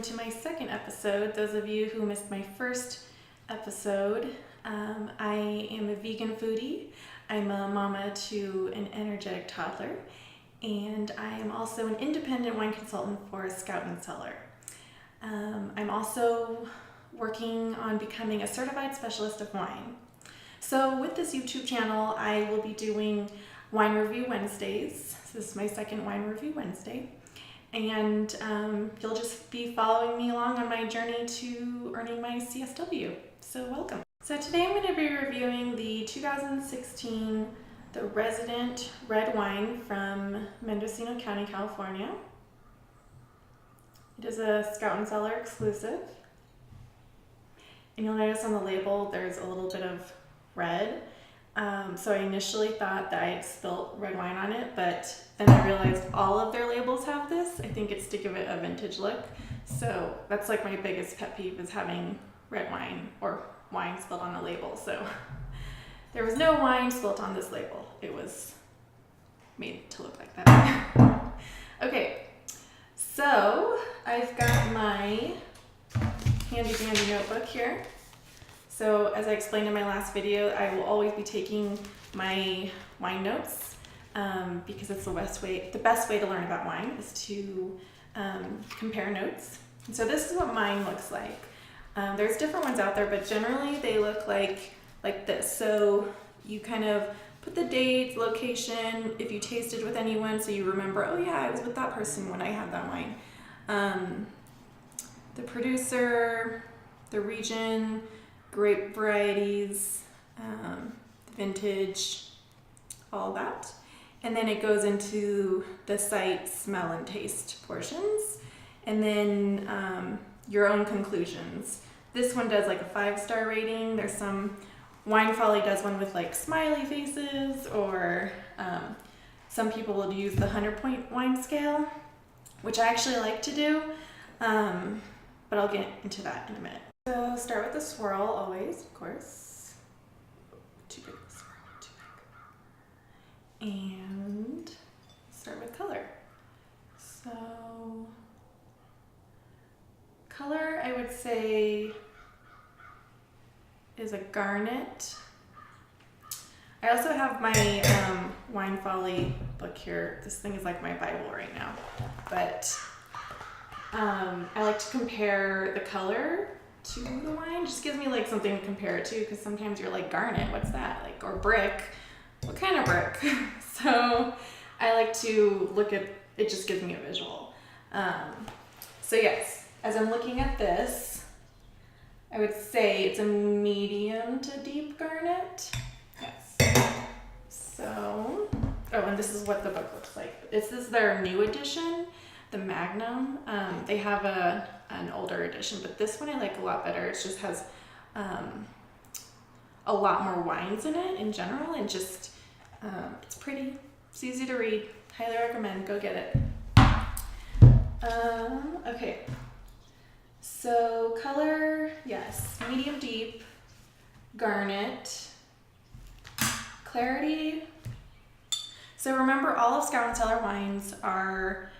welcome to my second episode. Those of you who missed my first episode, I am a vegan foodie. I'm a mama to an energetic toddler, and I am also an independent wine consultant for Scout and Cellar. I'm also working on becoming a certified specialist of wine. So with this YouTube channel, I will be doing Wine Review Wednesdays. This is my second Wine Review Wednesday. And you'll just be following me along on my journey to earning my CSW. So welcome. So today I'm going to be reviewing the 2016 The Resident Red Wine from Mendocino County, California. It is a Scout and Cellar exclusive. And you'll notice on the label there's a little bit of red. So I initially thought that I had spilt red wine on it, but then I realized all of their labels have this. I think it's to give it a vintage look. So that's like my biggest pet peeve, is having red wine or wine spilled on a label. So there was no wine spilt on this label. It was made to look like that. Okay, so I've got my handy dandy notebook here. So as I explained in my last video, I will always be taking my wine notes because it's the best way to learn about wine is to compare notes. And so this is what mine looks like. There's different ones out there, but generally they look like this. So you kind of put the date, location, if you tasted with anyone, so you remember, oh yeah, I was with that person when I had that wine. The producer, the region, grape varieties, vintage, all that. And then it goes into the sight, smell, and taste portions. And then your own conclusions. This one does like a 5-star rating. There's some, Wine Folly does one with like smiley faces, or some people will use the 100-point wine scale, which I actually like to do, but I'll get into that in a minute. So start with the swirl always, of course. Too big of a swirl, too big. And start with color. So color, I would say, is a garnet. I also have my Wine Folly book here. This thing is like my Bible right now. But I like to compare the color to the wine. Just gives me like something to compare it to, because sometimes you're like, garnet, what's that? Like, or brick, what kind of brick? So I like to look at it, just gives me a visual. So yes, as I'm looking at this, I would say it's a medium to deep garnet. Yes. So, oh, and this is what the book looks like. This is their new edition, the Magnum. They have an older edition, but this one I like a lot better. It just has a lot more wines in it in general, and just it's pretty. It's easy to read. Highly recommend. Go get it. Okay. So color, yes, medium deep, garnet, clarity. So remember, all of Scout and Cellar wines are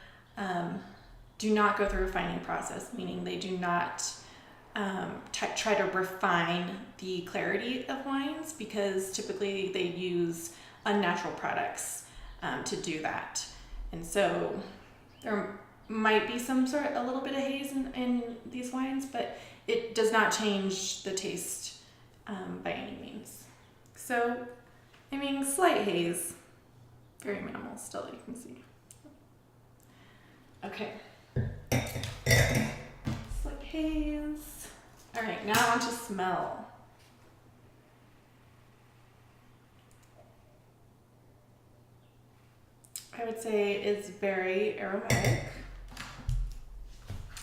do not go through a refining process, meaning they do not try to refine the clarity of wines, because typically they use unnatural products to do that. And so there might be a little bit of haze in these wines, but it does not change the taste by any means. So, I mean, slight haze, very minimal still, you can see. Okay. Slight haze. All right, now on to smell. I would say it's very aromatic.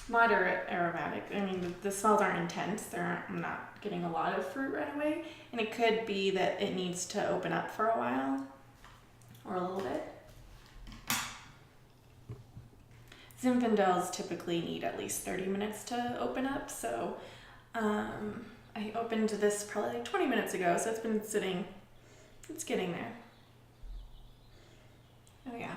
Moderate aromatic. I mean, the smells aren't intense. I'm not getting a lot of fruit right away. And it could be that it needs to open up for a while, or a little bit. Zinfandels typically need at least 30 minutes to open up. So I opened this probably like 20 minutes ago. So it's been sitting, it's getting there. Oh yeah.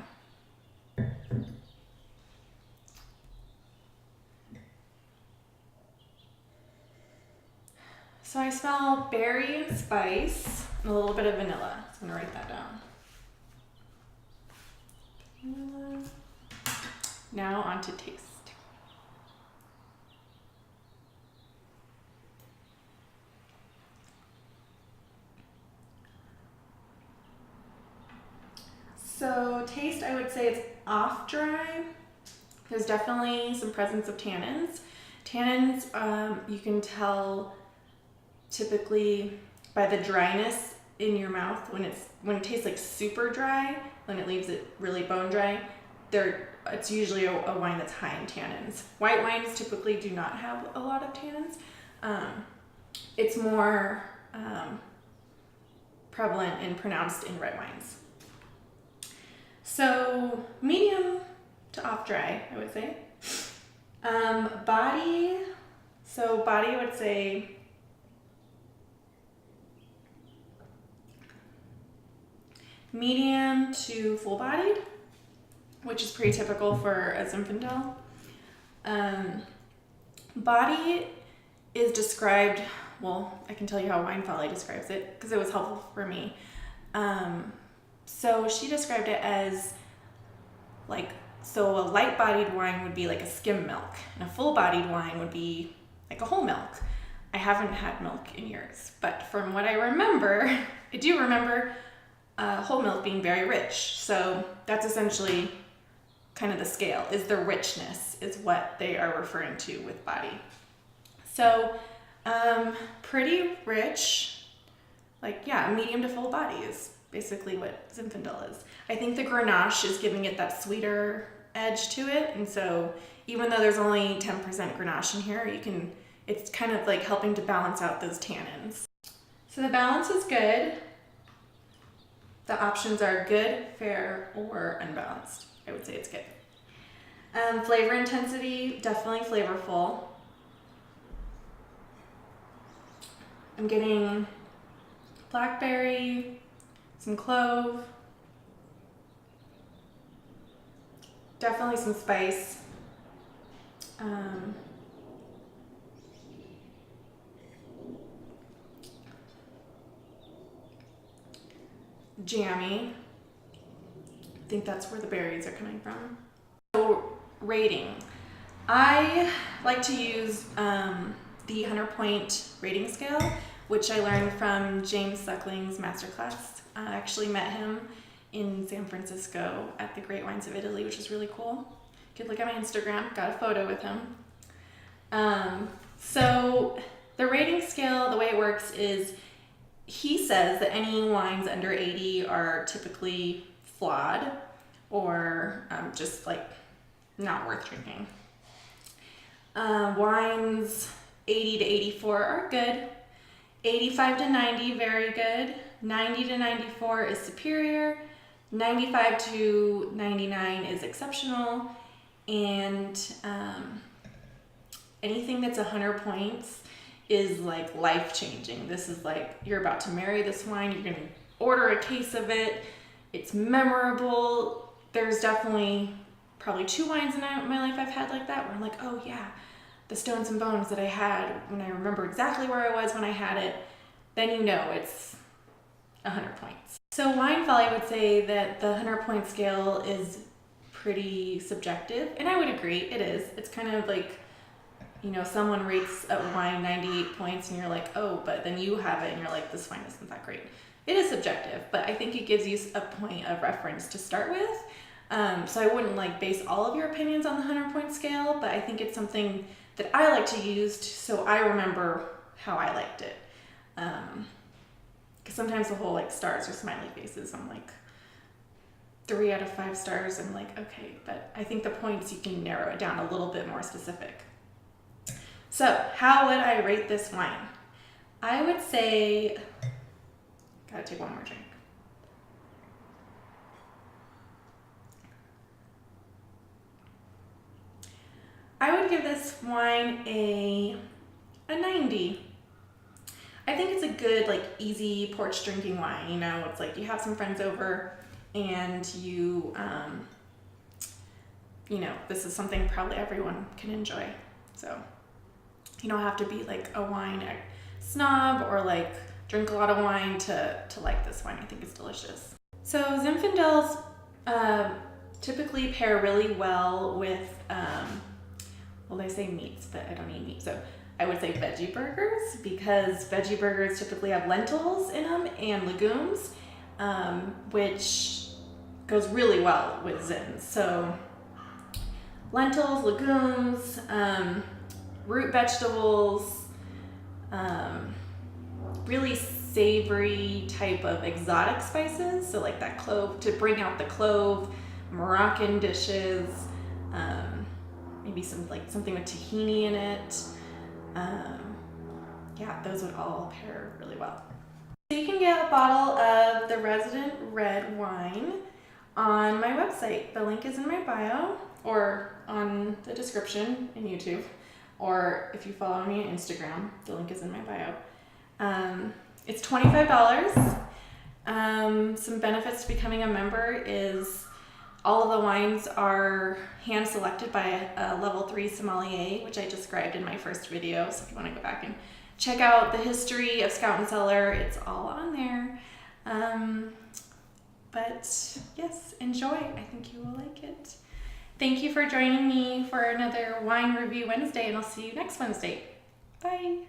So I smell berry and spice and a little bit of vanilla. So I'm gonna write that down. Vanilla. Now on to taste. So taste, I would say it's off dry. There's definitely some presence of tannins. Tannins, you can tell typically by the dryness in your mouth when it tastes like super dry, when it leaves it really bone dry. It's usually a wine that's high in tannins. White wines typically do not have a lot of tannins. It's more prevalent and pronounced in red wines. So medium to off dry, I would say. Body, I would say medium to full bodied, which is pretty typical for a Zinfandel. Body is described, well, I can tell you how Wine Folly describes it because it was helpful for me. So she described it as so a light-bodied wine would be like a skim milk, and a full-bodied wine would be like a whole milk. I haven't had milk in years, but from what I remember, I do remember whole milk being very rich. So that's essentially kind of the scale, is the richness is what they are referring to with body. So pretty rich, medium to full body is basically what Zinfandel is. I think the Grenache is giving it that sweeter edge to it, and so even though there's only 10% Grenache in here, it's kind of like helping to balance out those tannins. So the balance is good. The options are good, fair, or unbalanced. I would say it's good. Flavor intensity, definitely flavorful. I'm getting blackberry, some clove, definitely some spice. Jammy. I think that's where the berries are coming from. So rating. I like to use the 100-point rating scale, which I learned from James Suckling's masterclass. I actually met him in San Francisco at the Great Wines of Italy, which is really cool. You can look at my Instagram, got a photo with him. So the rating scale, the way it works is he says that any wines under 80 are typically flawed or just like not worth drinking. Wines 80 to 84 are good. 85 to 90, very good. 90 to 94 is superior. 95 to 99 is exceptional. And anything that's 100 points is like life-changing. This is like, you're about to marry this wine, you're gonna order a case of it, it's memorable. There's definitely probably 2 wines in my life I've had like that, where I'm like, oh yeah, the Stones and Bones that I had, when I remember exactly where I was when I had it, then you know it's 100 points. So Wine Folly would say that the 100-point scale is pretty subjective, and I would agree, it is. It's kind of like, someone rates a wine 98 points and you're like, oh, but then you have it and you're like, this wine isn't that great. It is subjective, but I think it gives you a point of reference to start with. So I wouldn't base all of your opinions on the 100-point scale, but I think it's something that I like to use so I remember how I liked it. Because sometimes the whole stars or smiley faces, I'm like 3 out of 5 stars. I'm like, okay, but I think the points, you can narrow it down a little bit more specific. So how would I rate this wine? I would say, gotta take one more drink. I would give this wine a 90. I think it's a good, easy porch drinking wine. It's like you have some friends over and you, this is something probably everyone can enjoy. So you don't have to be like a wine snob or like drink a lot of wine to like this wine. I think it's delicious. So Zinfandels typically pair really well with, well, they say meats, but I don't eat meat. So I would say veggie burgers, because veggie burgers typically have lentils in them and legumes, which goes really well with Zins. So lentils, legumes, root vegetables, really savory type of exotic spices. So like that clove, to bring out the clove, Moroccan dishes, maybe something with tahini in it. Yeah, those would all pair really well. So you can get a bottle of the Resident Red wine on my website. The link is in my bio or on the description in YouTube, or if you follow me on Instagram, the link is in my bio. It's $25. Some benefits to becoming a member is all of the wines are hand selected by a level 3 sommelier, which I described in my first video. So if you want to go back and check out the history of Scout and Cellar, it's all on there. But yes, enjoy. I think you will like it. Thank you for joining me for another Wine Review Wednesday, and I'll see you next Wednesday. Bye.